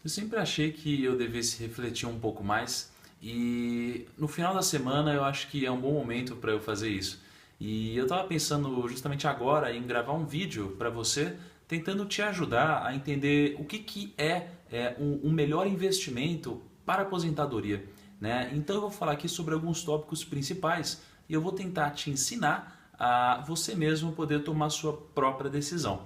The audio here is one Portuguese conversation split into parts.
Eu sempre achei que eu devesse refletir um pouco mais e no final da semana eu acho que é um bom momento para eu fazer isso. E eu estava pensando justamente agora em gravar um vídeo para você, tentando te ajudar a entender o que é um melhor investimento para a aposentadoria, né? Então eu vou falar aqui sobre alguns tópicos principais e eu vou tentar te ensinar a você mesmo poder tomar sua própria decisão.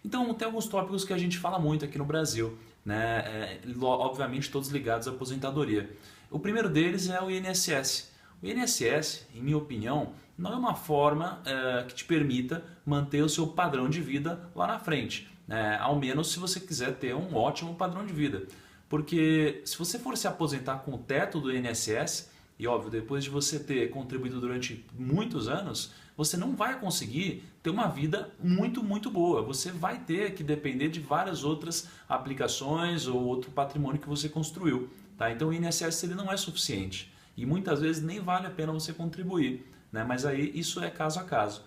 Então, tem alguns tópicos que a gente fala muito aqui no Brasil, né? Obviamente todos ligados à aposentadoria. O primeiro deles é o INSS. O INSS, em minha opinião, não é uma forma que te permita manter o seu padrão de vida lá na frente, né? Ao menos se você quiser ter um ótimo padrão de vida. Porque se você for se aposentar com o teto do INSS, e óbvio, depois de você ter contribuído durante muitos anos, você não vai conseguir ter uma vida muito boa. Você vai ter que depender de várias outras aplicações ou outro patrimônio que você construiu. Tá? Então o INSS ele não é suficiente e muitas vezes nem vale a pena você contribuir, né? Mas aí isso é caso a caso.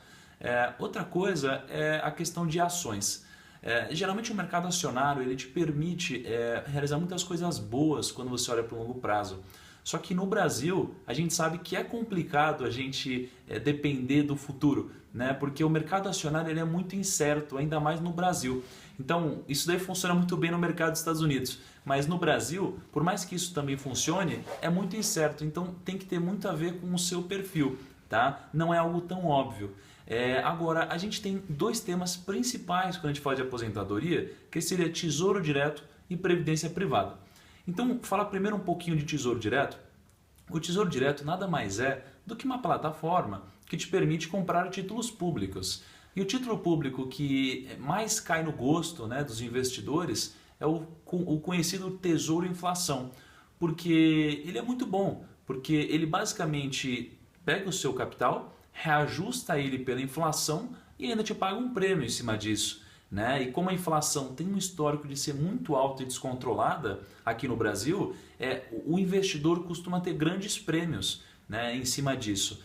Outra coisa é a questão de ações. Geralmente o mercado acionário ele te permite realizar muitas coisas boas quando você olha para o longo prazo. Só que no Brasil a gente sabe que é complicado a gente depender do futuro, né? Porque o mercado acionário ele é muito incerto, ainda mais no Brasil. Então isso daí funciona muito bem no mercado dos Estados Unidos, mas no Brasil, por mais que isso também funcione, é muito incerto. Então tem que ter muito a ver com o seu perfil, tá? Não é algo tão óbvio. Agora, a gente tem dois temas principais quando a gente fala de aposentadoria, que seria tesouro direto e previdência privada. Então, falar primeiro um pouquinho de Tesouro Direto. O Tesouro Direto nada mais é do que uma plataforma que te permite comprar títulos públicos. E o título público que mais cai no gosto, né, dos investidores é o conhecido Tesouro Inflação, porque ele é muito bom, porque ele basicamente pega o seu capital, reajusta ele pela inflação e ainda te paga um prêmio em cima disso. Né? E como a inflação tem um histórico de ser muito alta e descontrolada aqui no Brasil, o investidor costuma ter grandes prêmios, né, em cima disso.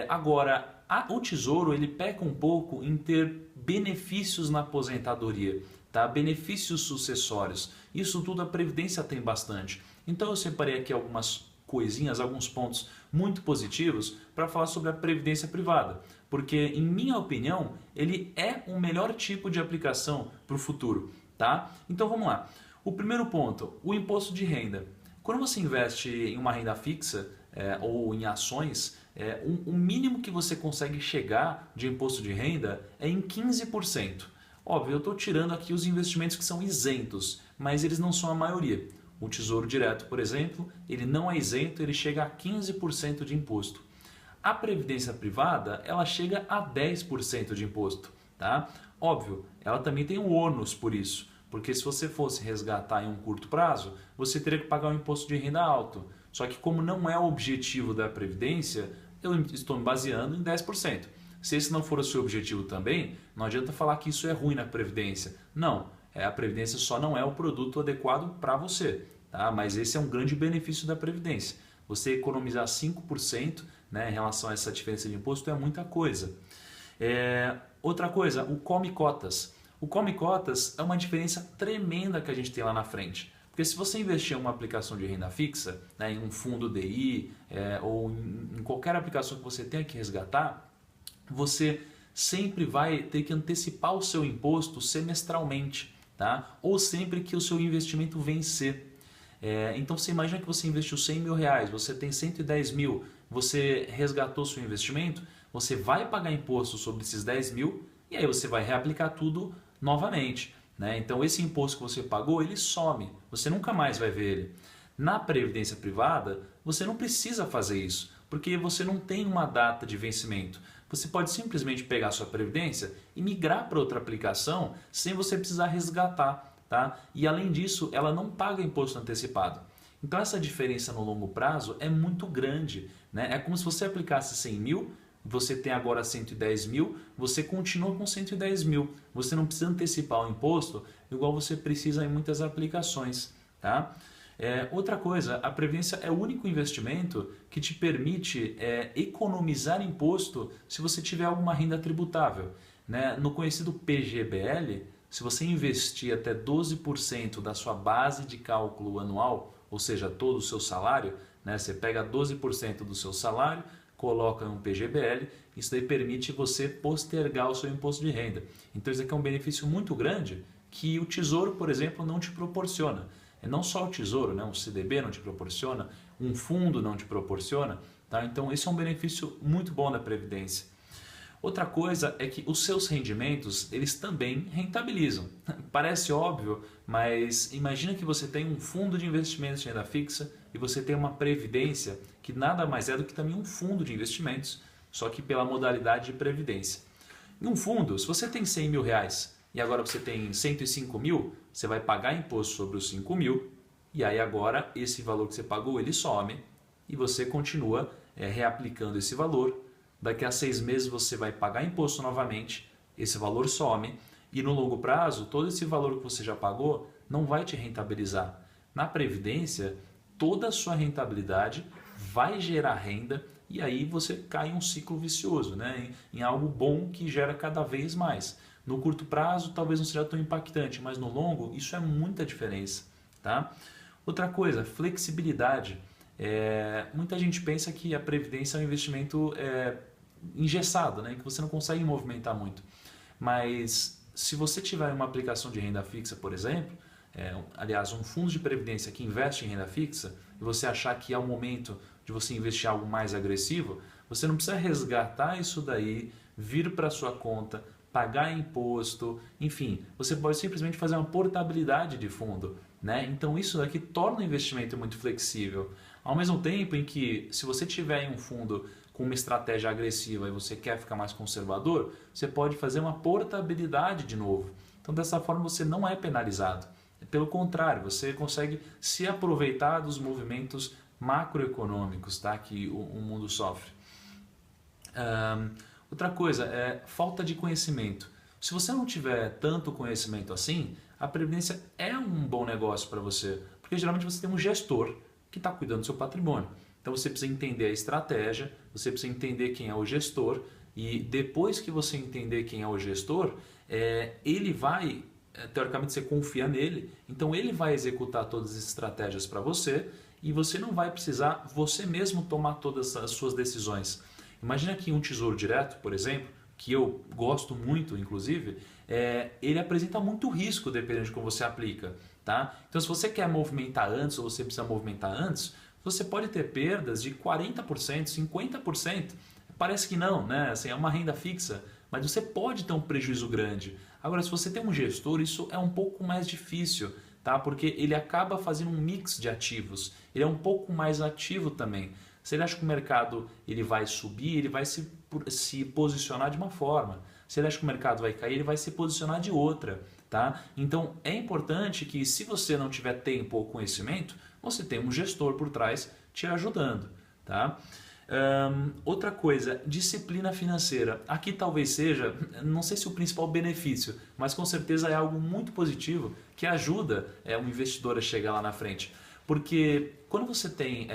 Agora, o Tesouro ele peca um pouco em ter benefícios na aposentadoria, tá? Benefícios sucessórios. Isso tudo a Previdência tem bastante. Então eu separei aqui algumas coisinhas, alguns pontos muito positivos para falar sobre a previdência privada, porque em minha opinião ele é o melhor tipo de aplicação para o futuro, tá? Então vamos lá. O primeiro ponto, o imposto de renda. Quando você investe em uma renda fixa ou em ações, o mínimo que você consegue chegar de imposto de renda é em 15%. Óbvio, eu estou tirando aqui os investimentos que são isentos, mas eles não são a maioria. O Tesouro Direto, por exemplo, ele não é isento, ele chega a 15% de imposto. A Previdência Privada, ela chega a 10% de imposto, tá? Óbvio, ela também tem um ônus por isso, porque se você fosse resgatar em um curto prazo, você teria que pagar um imposto de renda alto. Só que como não é o objetivo da Previdência, eu estou me baseando em 10%. Se esse não for o seu objetivo também, não adianta falar que isso é ruim na Previdência. Não. A Previdência só não é o produto adequado para você, tá? Mas esse é um grande benefício da Previdência. Você economizar 5%, né, em relação a essa diferença de imposto é muita coisa. Outra coisa, o Come Cotas. O Come Cotas é uma diferença tremenda que a gente tem lá na frente. Porque se você investir em uma aplicação de renda fixa, né, em um fundo DI ou em qualquer aplicação que você tenha que resgatar, você sempre vai ter que antecipar o seu imposto semestralmente. Tá? Ou sempre que o seu investimento vencer. Então você imagina que você investiu 100 mil reais, você tem 110 mil, você resgatou seu investimento, você vai pagar imposto sobre esses 10 mil e aí você vai reaplicar tudo novamente. Né? Então esse imposto que você pagou, ele some, você nunca mais vai ver ele. Na Previdência Privada, você não precisa fazer isso, porque você não tem uma data de vencimento. Você pode simplesmente pegar a sua Previdência e migrar para outra aplicação sem você precisar resgatar. Tá? E além disso, ela não paga imposto antecipado. Então essa diferença no longo prazo é muito grande. Né? É como se você aplicasse 100 mil, você tem agora 110 mil, você continua com 110 mil. Você não precisa antecipar o imposto igual você precisa em muitas aplicações. Tá? Outra coisa, a Previdência é o único investimento que te permite economizar imposto se você tiver alguma renda tributável. Né? No conhecido PGBL, se você investir até 12% da sua base de cálculo anual, ou seja, todo o seu salário, né? Você pega 12% do seu salário, coloca em um PGBL, isso daí permite você postergar o seu imposto de renda. Então isso aqui é um benefício muito grande que o Tesouro, por exemplo, não te proporciona. É não só o Tesouro, né? Um CDB não te proporciona, um fundo não te proporciona, tá? Então esse é um benefício muito bom da Previdência. Outra coisa é que os seus rendimentos, eles também rentabilizam. Parece óbvio, mas imagina que você tem um fundo de investimentos de renda fixa e você tem uma previdência que nada mais é do que também um fundo de investimentos, só que pela modalidade de previdência. Em um fundo, se você tem 100 mil reais e agora você tem 105 mil, você vai pagar imposto sobre os 5 mil e aí agora esse valor que você pagou, ele some e você continua reaplicando esse valor. Daqui a 6 meses você vai pagar imposto novamente, esse valor some e no longo prazo todo esse valor que você já pagou não vai te rentabilizar. Na Previdência, toda a sua rentabilidade vai gerar renda e aí você cai em um ciclo vicioso, né? Em algo bom que gera cada vez mais. No curto prazo talvez não seja tão impactante, mas no longo isso é muita diferença. Tá? Outra coisa, flexibilidade. Muita gente pensa que a Previdência é um investimento engessado, né? Que você não consegue movimentar muito. Mas se você tiver uma aplicação de renda fixa, por exemplo, aliás, um fundo de previdência que investe em renda fixa, e você achar que é o momento de você investir algo mais agressivo, você não precisa resgatar isso daí, vir para sua conta, pagar imposto, enfim, você pode simplesmente fazer uma portabilidade de fundo, né? Então isso daqui torna o investimento muito flexível. Ao mesmo tempo em que, se você tiver em um fundo com uma estratégia agressiva e você quer ficar mais conservador, você pode fazer uma portabilidade de novo. Então dessa forma você não é penalizado. Pelo contrário, você consegue se aproveitar dos movimentos macroeconômicos, tá? Que o mundo sofre. Outra coisa é falta de conhecimento. Se você não tiver tanto conhecimento assim, a Previdência é um bom negócio para você, porque geralmente você tem um gestor que está cuidando do seu patrimônio. Então você precisa entender a estratégia, você precisa entender quem é o gestor e depois que você entender quem é o gestor, ele vai, teoricamente você confia nele, então ele vai executar todas as estratégias para você e você não vai precisar você mesmo tomar todas as suas decisões. Imagina que um tesouro direto, por exemplo, que eu gosto muito, inclusive, ele apresenta muito risco dependendo de como você aplica. Tá? Então, se você quer movimentar antes ou você precisa movimentar antes, você pode ter perdas de 40%, 50%. Parece que não, né? Assim, é uma renda fixa, mas você pode ter um prejuízo grande. Agora, se você tem um gestor, isso é um pouco mais difícil, tá? Porque ele acaba fazendo um mix de ativos. Ele é um pouco mais ativo também. Se ele acha que o mercado ele vai subir, ele vai se posicionar de uma forma. Se ele acha que o mercado vai cair, ele vai se posicionar de outra. Tá? Então é importante que, se você não tiver tempo ou conhecimento, você tenha um gestor por trás te ajudando. Tá? Outra coisa, disciplina financeira. Aqui talvez seja, não sei se o principal benefício, mas com certeza é algo muito positivo que ajuda um investidor a chegar lá na frente. Porque quando você tem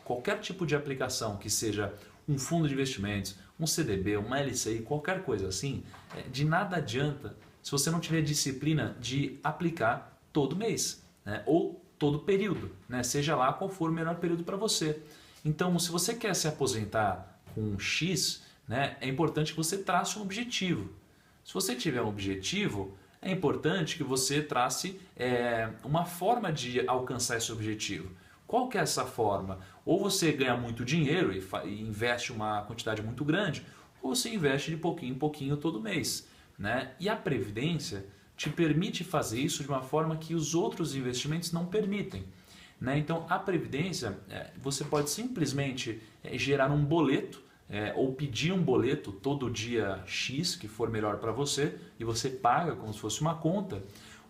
qualquer tipo de aplicação, que seja um fundo de investimentos, um CDB, uma LCI, qualquer coisa assim, de nada adianta se você não tiver disciplina de aplicar todo mês, né? Ou todo período, né? Seja lá qual for o melhor período para você. Então, se você quer se aposentar com X, né, é importante que você trace um objetivo. Se você tiver um objetivo, é importante que você trace uma forma de alcançar esse objetivo. Qual que é essa forma? Ou você ganha muito dinheiro e investe uma quantidade muito grande, ou você investe de pouquinho em pouquinho todo mês. Né? E a Previdência te permite fazer isso de uma forma que os outros investimentos não permitem. Né? Então, a Previdência, você pode simplesmente gerar um boleto ou pedir um boleto todo dia X, que for melhor para você, e você paga como se fosse uma conta,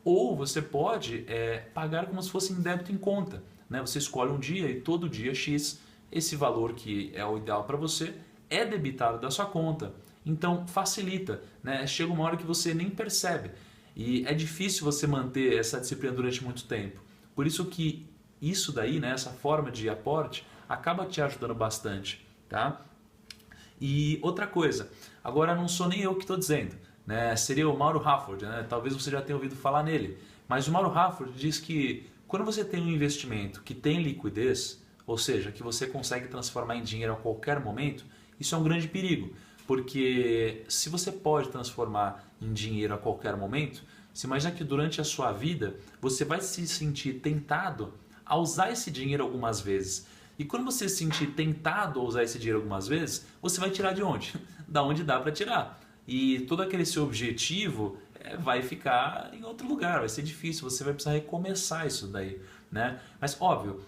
ou você pode pagar como se fosse em débito em conta. Né? Você escolhe um dia e todo dia X, esse valor que é o ideal para você, é debitado da sua conta. Então facilita, né? Chega uma hora que você nem percebe e é difícil você manter essa disciplina durante muito tempo. Por isso que isso daí, né, essa forma de aporte, acaba te ajudando bastante. Tá? E outra coisa, agora não sou nem eu que estou dizendo, né? Seria o Mauro Rafford, né? Talvez você já tenha ouvido falar nele. Mas o Mauro Rafford diz que quando você tem um investimento que tem liquidez, ou seja, que você consegue transformar em dinheiro a qualquer momento, isso é um grande perigo. Porque se você pode transformar em dinheiro a qualquer momento, você imagina que durante a sua vida você vai se sentir tentado a usar esse dinheiro algumas vezes. E quando você se sentir tentado a usar esse dinheiro algumas vezes, você vai tirar de onde? Da onde dá para tirar. E todo aquele seu objetivo vai ficar em outro lugar, vai ser difícil, você vai precisar recomeçar isso daí, né? Mas óbvio,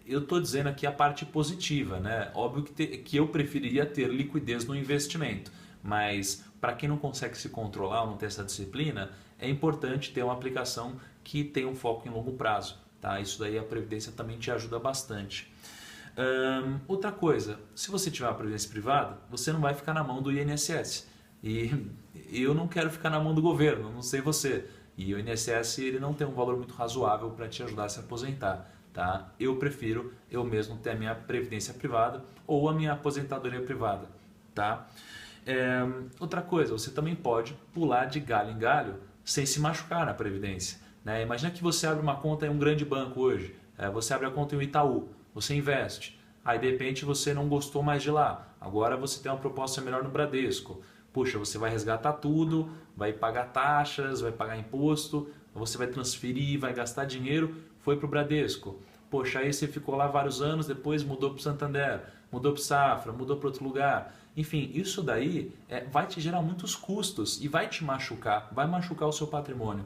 eu estou dizendo aqui a parte positiva, né? Óbvio que eu preferiria ter liquidez no investimento, mas para quem não consegue se controlar ou não tem essa disciplina, é importante ter uma aplicação que tenha um foco em longo prazo. Tá? Isso daí a Previdência também te ajuda bastante. Outra coisa, se você tiver uma Previdência privada, você não vai ficar na mão do INSS. E eu não quero ficar na mão do governo, não sei você. E o INSS ele não tem um valor muito razoável para te ajudar a se aposentar. Tá? Eu prefiro eu mesmo ter a minha Previdência privada ou a minha aposentadoria privada. Tá? Outra coisa, você também pode pular de galho em galho sem se machucar na Previdência. Né? Imagina que você abre uma conta em um grande banco hoje, você abre a conta em um Itaú, você investe, aí de repente você não gostou mais de lá, agora você tem uma proposta melhor no Bradesco. Puxa, você vai resgatar tudo, vai pagar taxas, vai pagar imposto, você vai transferir, vai gastar dinheiro, foi para o Bradesco. Poxa, aí você ficou lá vários anos, depois mudou para o Santander, mudou para o Safra, mudou para outro lugar. Enfim, isso daí vai te gerar muitos custos e vai te machucar, vai machucar o seu patrimônio.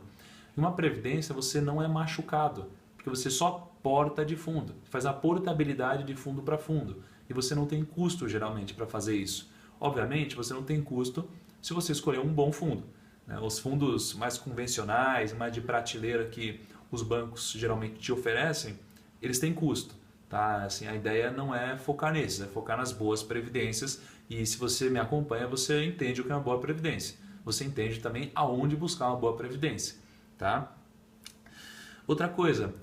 Em uma previdência você não é machucado, porque você só porta de fundo, faz a portabilidade de fundo para fundo e você não tem custo geralmente para fazer isso. Obviamente você não tem custo se você escolher um bom fundo. Né? Os fundos mais convencionais, mais de prateleira que os bancos geralmente te oferecem, eles têm custo. Tá? Assim, a ideia não é focar nesses, é focar nas boas previdências e se você me acompanha você entende o que é uma boa previdência. Você entende também aonde buscar uma boa previdência. Tá? Outra coisa,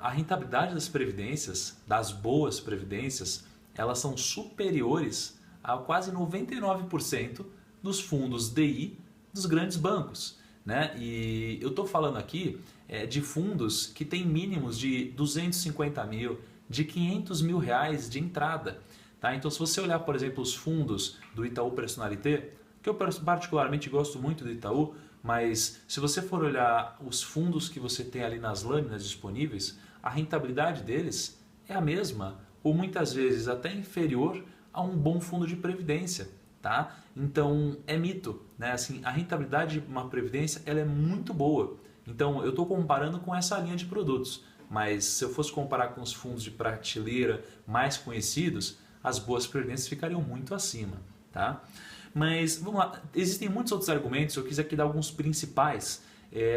a rentabilidade das previdências, das boas previdências, elas são superiores a quase 99% dos fundos DI dos grandes bancos. Né? E eu estou falando aqui de fundos que têm mínimos de 250 mil, de 500 mil reais de entrada. Tá? Então se você olhar, por exemplo, os fundos do Itaú Personalité, que eu particularmente gosto muito do Itaú, mas se você for olhar os fundos que você tem ali nas lâminas disponíveis, a rentabilidade deles é a mesma, ou muitas vezes até inferior a um bom fundo de previdência. Tá? Então é mito, né? Assim, a rentabilidade de uma previdência ela é muito boa. Então eu estou comparando com essa linha de produtos, mas se eu fosse comparar com os fundos de prateleira mais conhecidos, as boas previdências ficariam muito acima. Tá? Mas vamos lá, existem muitos outros argumentos, eu quis aqui dar alguns principais,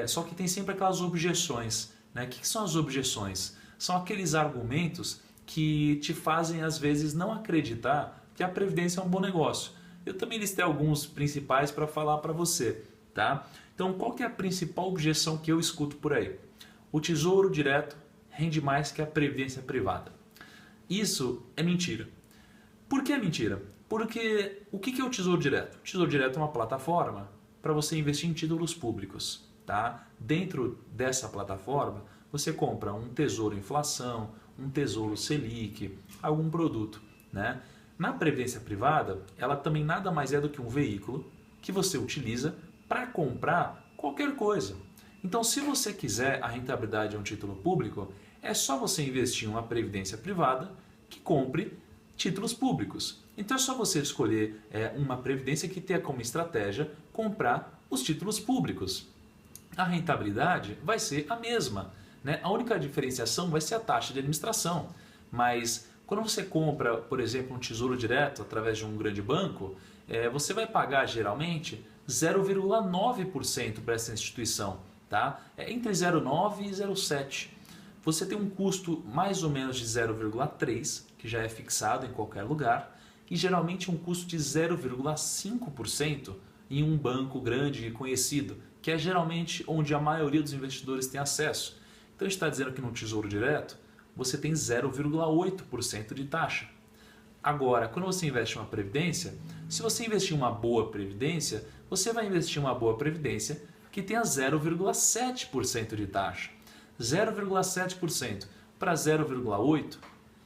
só que tem sempre aquelas objeções. Né? O que são as objeções? São aqueles argumentos que te fazem às vezes não acreditar que a previdência é um bom negócio. Eu também listei alguns principais para falar para você. Tá? Então qual que é a principal objeção que eu escuto por aí? O Tesouro Direto rende mais que a previdência privada. Isso é mentira. Por que é mentira? Porque o que é o Tesouro Direto? O Tesouro Direto é uma plataforma para você investir em títulos públicos. Tá? Dentro dessa plataforma, você compra um Tesouro Inflação, um Tesouro Selic, algum produto. Né? Na Previdência Privada, ela também nada mais é do que um veículo que você utiliza para comprar qualquer coisa. Então, se você quiser a rentabilidade de um título público, é só você investir em uma Previdência Privada que compre títulos públicos. Então é só você escolher uma previdência que tenha como estratégia comprar os títulos públicos. A rentabilidade vai ser a mesma. Né? A única diferenciação vai ser a taxa de administração. Mas quando você compra, por exemplo, um tesouro direto através de um grande banco, você vai pagar geralmente 0,9% para essa instituição. Tá? Entre 0,9% e 0,7%. Você tem um custo mais ou menos de 0,3%, que já é fixado em qualquer lugar, e geralmente um custo de 0,5% em um banco grande e conhecido, que é geralmente onde a maioria dos investidores tem acesso. Então a gente está dizendo que no Tesouro Direto você tem 0,8% de taxa. Agora, quando você investe em uma previdência, se você investir em uma boa previdência, você vai investir em uma boa previdência que tenha 0,7% de taxa. 0,7% para 0,8%,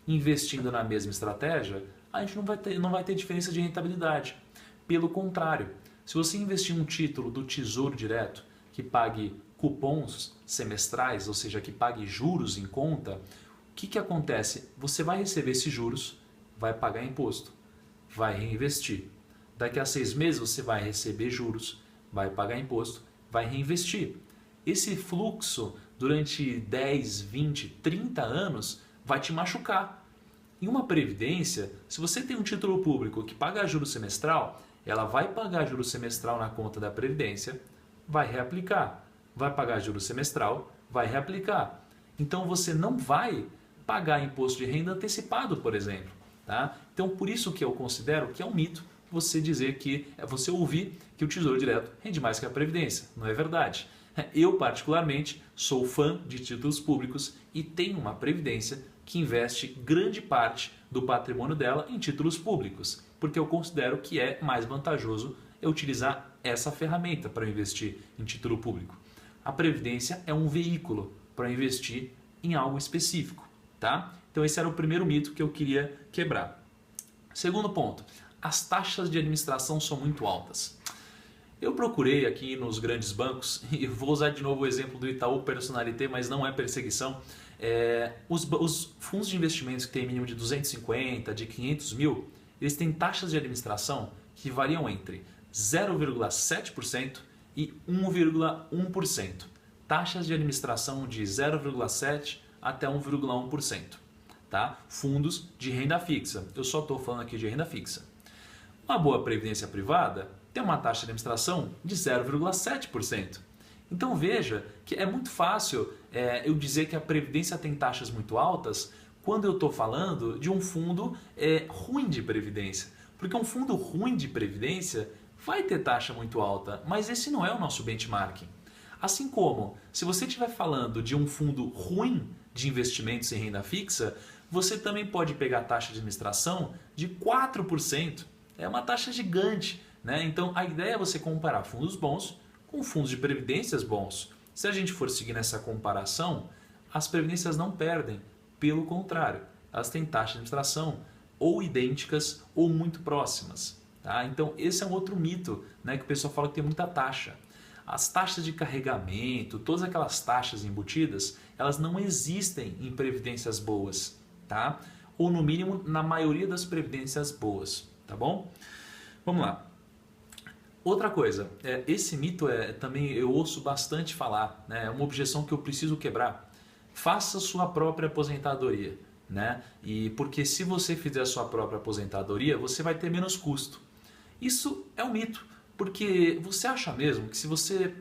investindo na mesma estratégia, a gente não vai ter diferença de rentabilidade. Pelo contrário, se você investir em um título do Tesouro Direto que pague cupons semestrais, ou seja, que pague juros em conta, o que acontece? Você vai receber esses juros, vai pagar imposto, vai reinvestir. Daqui a 6 meses você vai receber juros, vai pagar imposto, vai reinvestir. Esse fluxo durante 10, 20, 30 anos vai te machucar. Em uma previdência, se você tem um título público que paga juros semestral, ela vai pagar juros semestral na conta da previdência, vai reaplicar. Vai pagar juros semestral, vai reaplicar. Então você não vai pagar imposto de renda antecipado, por exemplo. Tá? Então por isso que eu considero que é um mito você dizer que você ouvir que o Tesouro Direto rende mais que a Previdência. Não é verdade. Eu, particularmente, sou fã de títulos públicos e tenho uma Previdência que investe grande parte do patrimônio dela em títulos públicos, porque eu considero que é mais vantajoso eu utilizar essa ferramenta para investir em título público. A Previdência é um veículo para investir em algo específico. Tá? Então esse era o primeiro mito que eu queria quebrar. Segundo ponto, as taxas de administração são muito altas. Eu procurei aqui nos grandes bancos, e vou usar de novo o exemplo do Itaú Personalité, mas não é perseguição. Os fundos de investimentos que têm mínimo de 250, de 500 mil, eles têm taxas de administração que variam entre 0,7% e 1,1%. Taxas de administração de 0,7% até 1,1%. Tá? Fundos de renda fixa. Eu só estou falando aqui de renda fixa. Uma boa previdência privada tem uma taxa de administração de 0,7%. Então veja que é muito fácil eu dizer que a previdência tem taxas muito altas quando eu estou falando de um fundo ruim de previdência. Porque um fundo ruim de previdência vai ter taxa muito alta, mas esse não é o nosso benchmarking. Assim como, se você estiver falando de um fundo ruim de investimentos em renda fixa, você também pode pegar a taxa de administração de 4%. É uma taxa gigante. Né? Então a ideia é você comparar fundos bons com fundos de previdências bons. Se a gente for seguir nessa comparação, as previdências não perdem. Pelo contrário, elas têm taxa de administração ou idênticas ou muito próximas. Tá? Então esse é um outro mito, né, que o pessoal fala que tem muita taxa. As taxas de carregamento, todas aquelas taxas embutidas, elas não existem em previdências boas, tá? Ou no mínimo na maioria das previdências boas, tá bom? Vamos lá. Outra coisa, esse mito também eu ouço bastante falar, né? É uma objeção que eu preciso quebrar. Faça sua própria aposentadoria, né? E porque se você fizer a sua própria aposentadoria, você vai ter menos custo. Isso é um mito, porque você acha mesmo que se você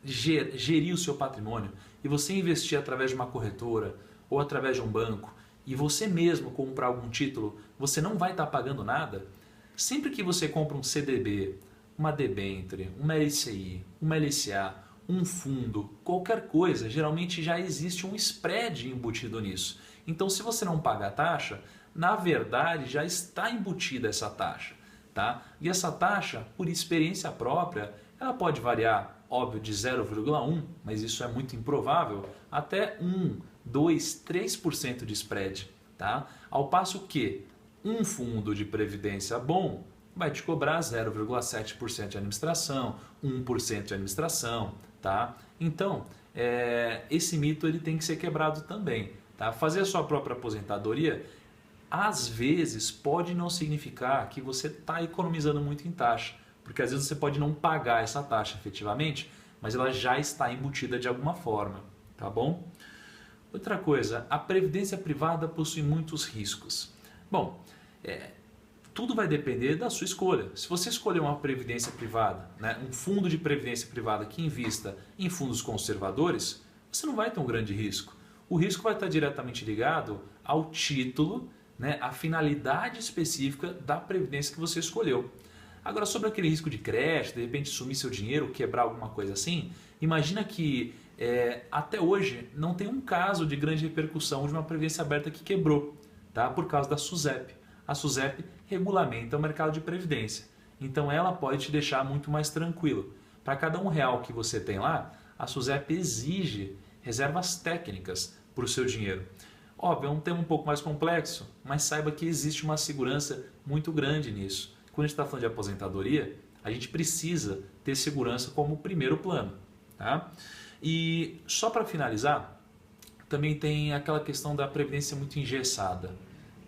gerir o seu patrimônio e você investir através de uma corretora ou através de um banco e você mesmo comprar algum título, você não vai estar pagando nada? Sempre que você compra um CDB, uma debênture, uma LCI, uma LCA, um fundo, qualquer coisa, geralmente já existe um spread embutido nisso. Então se você não paga a taxa, na verdade já está embutida essa taxa. Tá? E essa taxa, por experiência própria, ela pode variar, óbvio, de 0,1%, mas isso é muito improvável, até 1, 2, 3% de spread. Tá? Ao passo que um fundo de previdência bom vai te cobrar 0,7% de administração, 1% de administração. Tá? Então, esse mito ele tem que ser quebrado também. Tá? Fazer a sua própria aposentadoria, às vezes, pode não significar que você está economizando muito em taxa, porque às vezes você pode não pagar essa taxa efetivamente, mas ela já está embutida de alguma forma, tá bom? Outra coisa, a previdência privada possui muitos riscos. Bom, tudo vai depender da sua escolha. Se você escolher uma previdência privada, né, um fundo de previdência privada que invista em fundos conservadores, você não vai ter um grande risco. O risco vai estar diretamente ligado ao título, né, a finalidade específica da previdência que você escolheu. Agora, sobre aquele risco de crédito, de repente sumir seu dinheiro, quebrar alguma coisa assim, imagina que até hoje não tem um caso de grande repercussão de uma previdência aberta que quebrou, tá? Por causa da SUSEP. A SUSEP regulamenta o mercado de previdência. Então ela pode te deixar muito mais tranquilo. Para cada R$ 1 que você tem lá, a SUSEP exige reservas técnicas para o seu dinheiro. Óbvio, é um tema um pouco mais complexo, mas saiba que existe uma segurança muito grande nisso. Quando a gente está falando de aposentadoria, a gente precisa ter segurança como primeiro plano. Tá? E só para finalizar, também tem aquela questão da previdência muito engessada.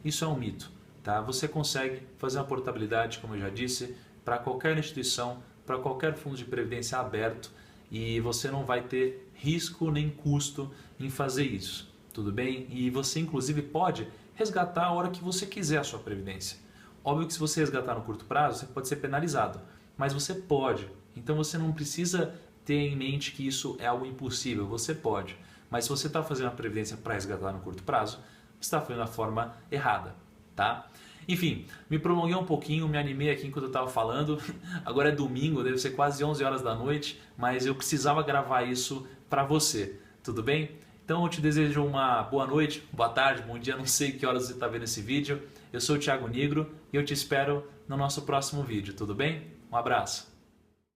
Isso é um mito. Tá? Você consegue fazer uma portabilidade, como eu já disse, para qualquer instituição, para qualquer fundo de previdência aberto, e você não vai ter risco nem custo em fazer isso. Tudo bem? E você inclusive pode resgatar a hora que você quiser a sua previdência. Óbvio que se você resgatar no curto prazo, você pode ser penalizado, mas você pode. Então você não precisa ter em mente que isso é algo impossível, você pode. Mas se você está fazendo uma previdência para resgatar no curto prazo, você está fazendo da forma errada, tá? Enfim, me prolonguei um pouquinho, me animei aqui enquanto eu estava falando. Agora é domingo, deve ser quase 11 horas da noite, mas eu precisava gravar isso para você, tudo bem? Então eu te desejo uma boa noite, boa tarde, bom dia, não sei que horas você está vendo esse vídeo. Eu sou o Thiago Nigro e eu te espero no nosso próximo vídeo, tudo bem? Um abraço!